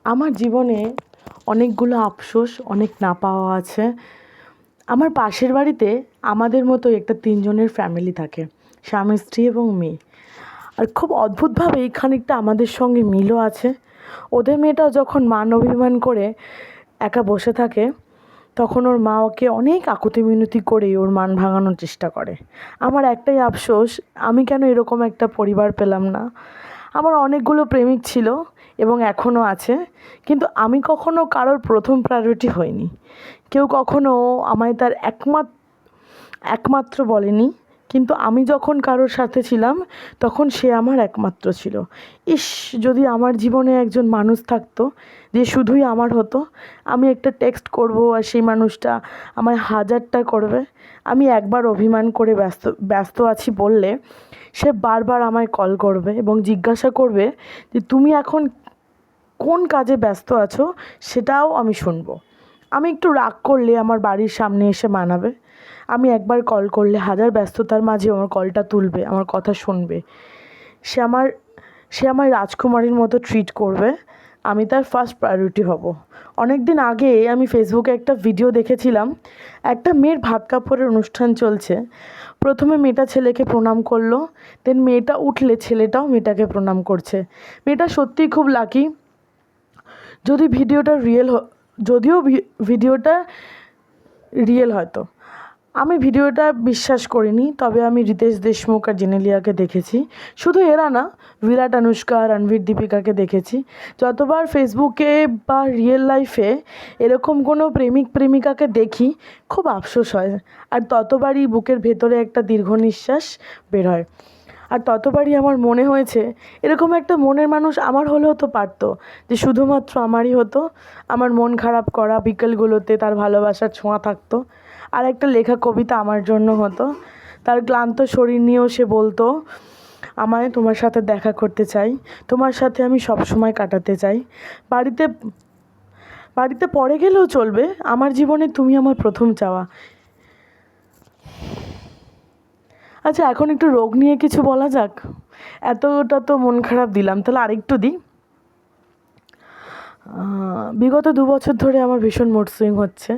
আমার জীবনে অনেকগুলো আফসোস, অনেক না পাওয়া আছে। আমার পাশের বাড়িতে আমাদের মতো একটা ৩ জনের ফ্যামিলি থাকে, স্বামী, স্ত্রী এবং মেয়ে। আর খুব অদ্ভুতভাবে খানিকটা আমাদের সঙ্গে মিলও আছে। ওদের মেয়েটা যখন মান অভিমান করে একা বসে থাকে, তখন ওর মা ওকে অনেক আকুতি মিনতি করেই ওর মান ভাঙানোর চেষ্টা করে। আমার একটাই আফসোস, আমি কেন এরকম একটা পরিবার পেলাম না। আমার অনেকগুলো প্রেমিক ছিল এবং এখনও আছে, কিন্তু আমি কখনো কারোর প্রথম প্রায়োরিটি হইনি। কেউ কখনো আমায় তার একমাত্র বলেনি, কিন্তু আমি যখন কারোর সাথে ছিলাম তখন সে আমার একমাত্র ছিল। ইস, যদি আমার জীবনে একজন মানুষ থাকতো যে শুধুই আমার হতো। আমি একটা টেক্সট করব আর সেই মানুষটা আমায় হাজারটা করবে। আমি একবার অভিমান করে ব্যস্ত ব্যস্ত আছি বললে সে বারবার আমায় কল করবে এবং জিজ্ঞাসা করবে যে তুমি এখন কোন কাজে ব্যস্ত আছো, সেটাও আমি শুনবো। আমি একটু রাগ করলে আমার বাড়ির সামনে এসে মানাবে। আমি একবার কল করলে হাজার ব্যস্ততার মাঝেও আমার কলটা তুলবে, আমার কথা শুনবে। সে আমার সে আমায় রাজকুমারীর মতো ট্রিট করবে। আমি তার ফার্স্ট প্রায়োরিটি হব। অনেক দিন আগে আমি ফেসবুকে একটা ভিডিও দেখেছিলাম। একটা মেয়ের ভাত কাপড়ের অনুষ্ঠান চলছে। প্রথমে মেয়েটা ছেলেকে প্রণাম করলো, দেন মেয়েটা উঠলে ছেলেটাও মেয়েটাকে প্রণাম করছে। মেয়েটা সত্যিই খুব লাকি। যদি ভিডিওটা যদিও ভিডিওটা রিয়েল হয়তো। আমি ভিডিওটা বিশ্বাস করিনি, তবে আমি রিতেশ দেশমুখ আর জেনেলিয়াকে দেখেছি। শুধু এরা না, বিরাট, অনুষ্কা, রণবীর, দীপিকাকে দেখেছি। যতবার ফেসবুকে বা রিয়েল লাইফে এরকম কোনো প্রেমিক প্রেমিকাকে দেখি, খুব আফসোস হয়। আর ততবারই বুকের ভেতরে একটা দীর্ঘ নিঃশ্বাস বের হয়। আর ততবারই আমার মনে হয়েছে এরকম একটা মনের মানুষ আমার হলেও তো পারতো, যে শুধুমাত্র আমারই হতো। আমার মন খারাপ করা বিকেলগুলোতে তার ভালোবাসার ছোঁয়া থাকতো। আর একটা লেখা কবিতা আমার জন্য হতো। তার ক্লান্ত শরীর নিয়েও সে বলতো, আমায় তোমার সাথে দেখা করতে চাই, তোমার সাথে আমি সব সময় কাটাতে চাই। বাড়িতে বাড়িতে পড়ে গেলেও চলবে, আমার জীবনে তুমি আমার প্রথম চাওয়া। আচ্ছা, এখন একটু রোগ নিয়ে কিছু বলা যাক। এতটা তো মন খারাপ দিলাম, তাহলে আরেকটু দিই। বিগত 2 বছর ধরে আমার ভীষণ মুড সুইং হচ্ছে,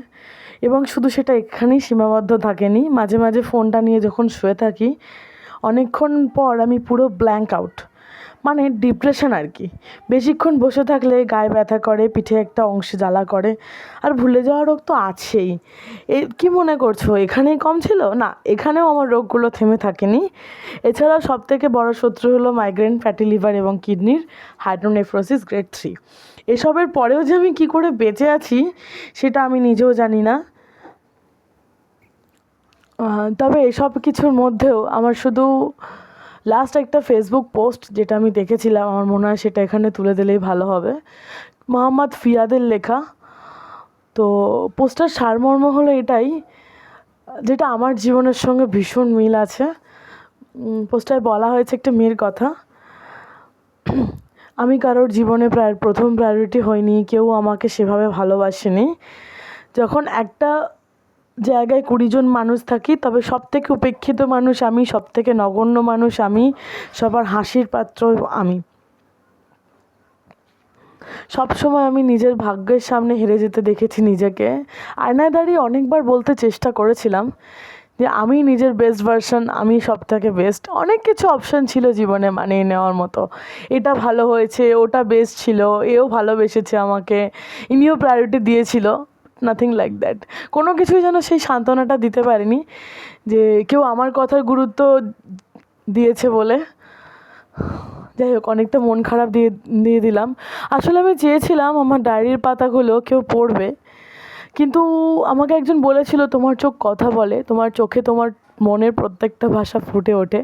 এবং শুধু সেটা এখানেই সীমাবদ্ধ থাকেনি। মাঝে মাঝে ফোনটা নিয়ে যখন শুয়ে থাকি, অনেকক্ষণ পর আমি পুরো ব্ল্যাঙ্ক আউট, মানে ডিপ্রেশন আর কি। বেশিক্ষণ বসে থাকলে গায়ে ব্যথা করে, পিঠে একটা অংশে জ্বালা করে, আর ভুলে যাওয়ার রোগ তো আছেই। কী মনে করছো এখানেই কম ছিল? না, এখানেও আমার রোগগুলো থেমে থাকেনি। এছাড়াও সবথেকে বড় শত্রু হলো মাইগ্রেন, ফ্যাটি লিভার এবং কিডনির হাইড্রোনেফ্রোসিস গ্রেড 3। এসবের পরেও যে আমি কী করে বেঁচে আছি সেটা আমি নিজেও জানি না। তবে এসব কিছুর মধ্যেও আমার শুধু লাস্ট একটা ফেসবুক পোস্ট যেটা আমি দেখেছিলাম, আমার মনে হয় সেটা এখানে তুলে দিলেই ভালো হবে। মোহাম্মদ ফিয়াদের লেখা। তো পোস্টার সারমর্ম হলো এটাই, যেটা আমার জীবনের সঙ্গে ভীষণ মিল আছে। পোস্টারে বলা হয়েছে একটা মেয়ের কথা, আমি কারোর জীবনে প্রথম প্রায়োরিটি হইনি, কেউ আমাকে সেভাবে ভালোবাসেনি। যখন একটা জায়গায় 20 জন মানুষ থাকি, তবে সবথেকে উপেক্ষিত মানুষ আমি, সবথেকে নগণ্য মানুষ আমি, সবার হাসির পাত্র আমি। সবসময় আমি নিজের ভাগ্যের সামনে হেরে যেতে দেখেছি নিজেকে। আয়নায় দাঁড়িয়ে অনেকবার বলতে চেষ্টা করেছিলাম যে আমি নিজের বেস্ট ভার্সন, আমি সবথেকে বেস্ট। অনেক কিছু অপশান ছিল জীবনে মানিয়ে নেওয়ার মতো, এটা ভালো হয়েছে, ওটা বেস্ট ছিল, এও ভালোবেসেছে আমাকে, ইনিও প্রায়োরিটি দিয়েছিল। Nothing like that. কোনো কিছুই যেন সেই সান্ত্বনাটা দিতে পারিনি যে কেউ আমার কথার গুরুত্ব দিয়েছে বলে। যাই হোক, অনেকটা মন খারাপ দিয়ে দিয়ে দিলাম। আসলে আমি চেয়েছিলাম আমার ডায়েরির পাতাগুলো কেউ পড়বে, কিন্তু আমাকে একজন বলেছিল তোমার চোখ কথা বলে, তোমার চোখে তোমার মনের প্রত্যেকটা ভাষা ফুটে ওঠে।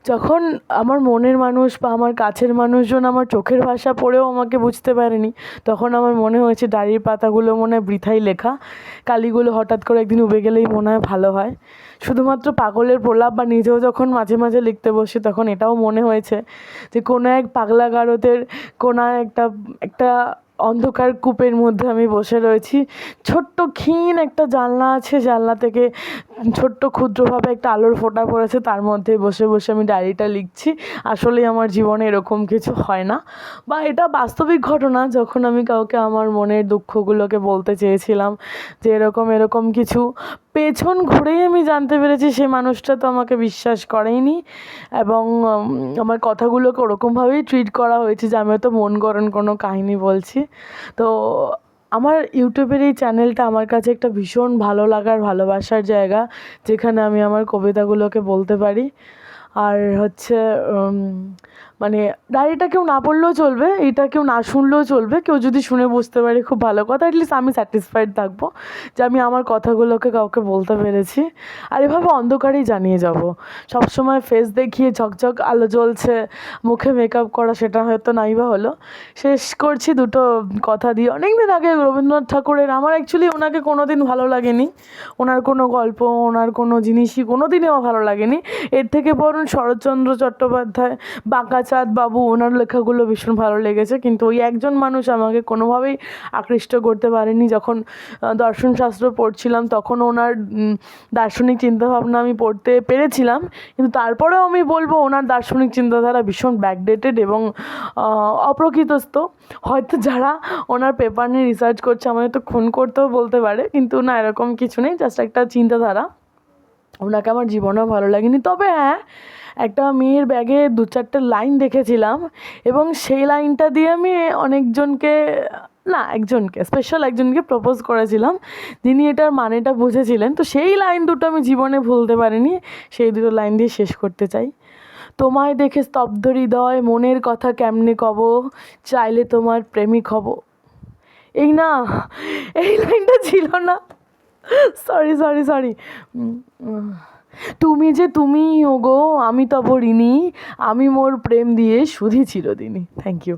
যখন আমার মনের মানুষ বা আমার কাছের মানুষজন আমার চোখের ভাষা পড়েও আমাকে বুঝতে পারেনি, তখন আমার মনে হয়েছে ডায়েরির পাতাগুলো মনে হয় বৃথাই লেখা। কালিগুলো হঠাৎ করে একদিন উবে গেলেই মনে হয় ভালো হয়। শুধুমাত্র পাগলের প্রলাপ বা নিজেও যখন মাঝে মাঝে লিখতে বসি, তখন এটাও মনে হয়েছে যে কোনো এক পাগলা গারদের কোনো একটা একটা অন্ধকার কূপের মধ্যে আমি বসে রয়েছি। ছোট্ট ক্ষীণ একটা জানলা আছে, জানলা থেকে ছোট্ট ক্ষুদ্রভাবে একটা আলোর ফোঁটা পড়েছে, তার মধ্যে বসে বসে আমি ডায়েরিটা লিখছি। আসলেই আমার জীবনে এরকম কিছু হয় না, বা এটা বাস্তবিক ঘটনা। যখন আমি কাউকে আমার মনের দুঃখগুলোকে বলতে চেয়েছিলাম যে এরকম এরকম কিছু, পেছন ঘুরেই আমি জানতে পেরেছি সেই মানুষটা তো আমাকে বিশ্বাস করেইনি, এবং আমার কথাগুলোকে ওরকমভাবেই ট্রিট করা হয়েছে যে আমি হয়তো মন গড়ন কোনো কাহিনী বলছি। তো আমার ইউটিউবের এই চ্যানেলটা আমার কাছে একটা ভীষণ ভালো লাগার, ভালোবাসার জায়গা, যেখানে আমি আমার কবিতাগুলোকে বলতে পারি। আর হচ্ছে মানে ডায়েরিটা কেউ না পড়লেও চলবে, এটা কেউ না শুনলেও চলবে, কেউ যদি শুনে বুঝতে পারে খুব ভালো কথা। অ্যাটলিস্ট আমি স্যাটিসফাইড থাকবো যে আমি আমার কথাগুলোকে কাউকে বলতে পেরেছি। আর এভাবে অন্ধকারেই জানিয়ে যাব। সবসময় ফেস দেখিয়ে ঝকঝক আলো জ্বলছে, মুখে মেকআপ করা, সেটা হয়তো নাই বা হলো। শেষ করছি দুটো কথা দিয়ে। অনেক দিন আগে রবীন্দ্রনাথ ঠাকুরের, আমার অ্যাকচুয়ালি ওনাকে কোনো দিন ভালো লাগেনি, ওনার কোনো গল্প, ওনার কোনো জিনিসই কোনো দিনই আমার ভালো লাগেনি। এর থেকে বরং শরৎচন্দ্র চট্টোপাধ্যায়, বাঁকাচাঁদ বাবু, ওনার লেখাগুলো ভীষণ ভালো লেগেছে। কিন্তু ওই একজন মানুষ আমাকে কোনোভাবেই আকৃষ্ট করতে পারেনি। যখন দর্শনশাস্ত্র পড়ছিলাম তখন ওনার দার্শনিক চিন্তাভাবনা আমি পড়তে পেরেছিলাম, কিন্তু তারপরেও আমি বলবো ওনার দার্শনিক চিন্তাধারা ভীষণ ব্যাকডেটেড এবং অপ্রকৃতস্থ। হয়তো যারা ওনার পেপার নিয়ে রিসার্চ করছে আমাদের তো খুন করতেও বলতে পারে, কিন্তু না, এরকম কিছু নেই, জাস্ট একটা চিন্তাধারা। ওনাকে আমার জীবনেও ভালো লাগেনি। তবে হ্যাঁ, একটা মেয়ের ব্যাগে 2-4টে লাইন দেখেছিলাম, এবং সেই লাইনটা দিয়ে আমি অনেকজনকে, না একজনকে, স্পেশাল একজনকে প্রপোজ করেছিলাম, যিনি এটার মানেটা বুঝেছিলেন। তো সেই লাইন দুটো আমি জীবনে ভুলতে পারিনি, সেই দুটো লাইন দিয়ে শেষ করতে চাই। তোমায় দেখে স্তব্ধ হৃদয়, মনের কথা কেমনে কব, চাইলে তোমার প্রেমিক হব। এই না, এই লাইনটা ছিল না, সরি সরি সরি। তুমি যে তুমি ওগো, আমি তব ঋণী, আমি মোর প্রেম দিয়ে সুধি চিরদিনী। Thank you.